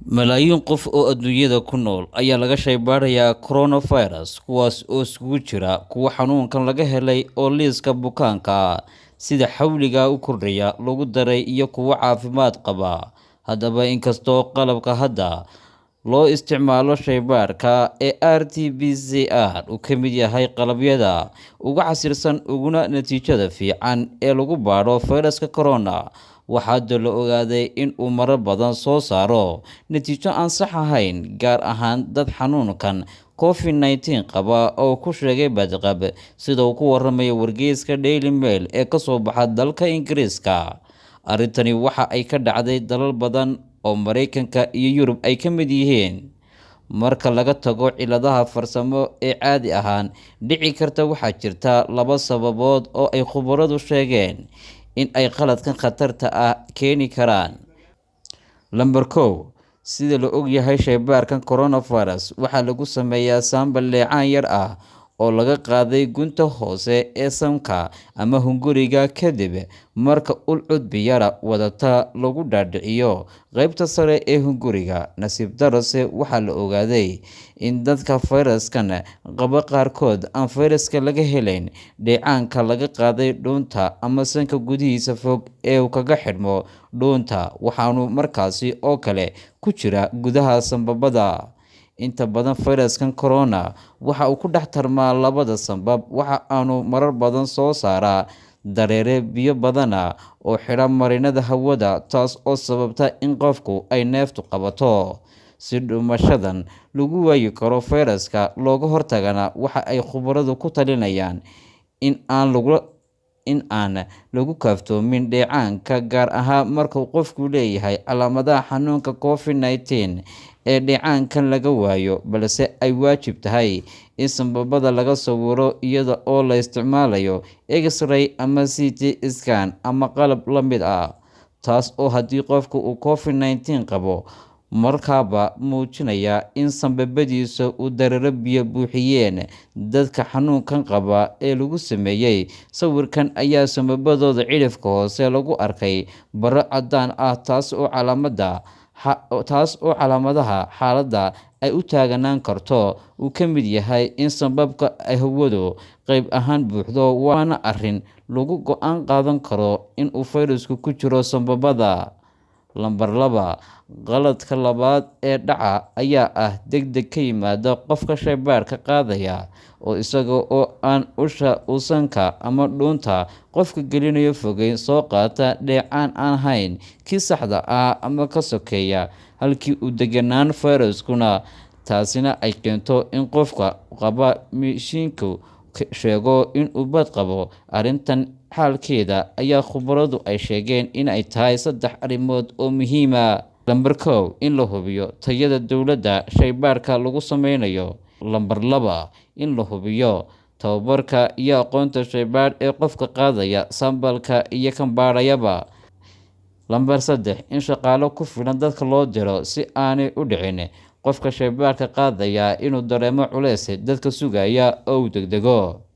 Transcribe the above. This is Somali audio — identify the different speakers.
Speaker 1: Malaayiin qof oo adduunyada ku nool ayaa laga shaybaadhayaa coronavirus, kuwaas oo isugu jira kuwa xanuunkan laga helay oo liiska bukaanka sida xawliga u kordhaya lagu daray iyo kuwa caafimaad qaba. Haddaba, inkastoo qalabka hadda loo isticmaalo shaybaadhka ee RT-PCR uu ka mid yahay qalabyada ugu casrisan uguna natiijada fiican ee lagu baadho fayraska corona, waxaa hadda la ogaaday in uu marar badan soo saaro natiijo aan sax ahayn, gaar ahaan dad xanuunkan COVID-19 qaba oo ku sheegay badqab, sida uu ku waramayo wargeyska Daily Mail ee ka soo baxa dalka Ingiriiska. Arrintani waxa ay ka dhacday dalal badan oo Mareykanka iyo Yurub ay ka mid yihiin. Marka laga tago cilladaha farsamo ee caadi ahaan dhici karta, waxaa jirta laba sababood oo ay khubaradu sheegeen in ay qaladkan khatarta ah keeni karaan. Lambar kow, sida la og yahay, shaybaadhkan coronavirus waxaa lagu sameeyaa saambal dheecaan yar ah oo laga qaaday gunta hoose ee sanka ama hunguriga, kadib marka ul cudbi yara wadata lagu dhaadhiciyo qaybta sare ee hunguriga. Nasiib darrose, waxaa la ogaaday in dadka fayraskan qaba qaarkood aan fayraska laga helayn dheecaanka laga qaaday dhuunta ama sanka gudihiisa fog ee uu kaga xidhmo dhuunta, waxaanu markaasi oo kale ku jira gudaha sambabada. Inta badan fayraskan corona waxa uu ku dhex tarmaa labada sambab, waxa aanu marar badan soo saaraa dareere biyo badana oo xidha marinnada hawada, taas oo sababta in qofku ay neeftu qabato. Si dhuumashadan lagu waayi karo fayraska looga hortagana, waxa ay khubaradu ku talinayaan in aan lagu kaaftoomin dheecaanka, gaar ahaan marka qofku leeyahay calaamadaha xanuunka COVID-19 ee dheecaankan laga waayo, balse ay waajib tahay in sambabada laga sawiro iyada oo la isticmaalayo X-ray ama CT scan ama qalab la mid ah, taas oo haddii qofku uu COVID-19 qabo markaaba muujinaya in sambabadiisa uu dareere biyo buuxiyeen. Dadka xanuunkan qaba ee lagu sameeyay sawirkan ayaa sambabadooda cidhifka hoose lagu arkay barro caddaan ah, taas oo calaamadaha xaaladda ay u taagnaan karto uu ka mid yahay in sambabka ay hawadu qayb ahaan buuxdo, waana arrin lagu go'aan qaadan karo in uu fayrasku ku jiro sambabada. Lambar laba, qaladka labaad ee dhaca ayaa ah degdeg ka yimaada qofka shaybaadhka qaadaya, oo isaga oo aan usha uu sanka ama dhuunta qofka gelinayo fogeyn soo qaata dheecaan aan ahayn kii saxda ah ama ka sokeeya halkii uu deganaan fayraskuna, taasina ay keento in qofka qaba mishiinku sheego in uu bad qabo. Arrintan xalkeeda ayaa khubaradu ay sheegeen in ay tahay saddex arrimood oo muhiim ah. Lambar kow, in la hubiyo tayada dowladda shaybaadhka lagu sameynayo. Lambar laba, in la hubiyo tababarka iyo aqoonta shaybaadh ee qofka qaadaya sambalka iyo kan baadhayaba. Lambar saddex, in shaqaale ku filan dadka loo diro si aanay u dhicin qofka shaybaadhka qaadaya inuu dareemo culays dadka sugaya oo uu degdego.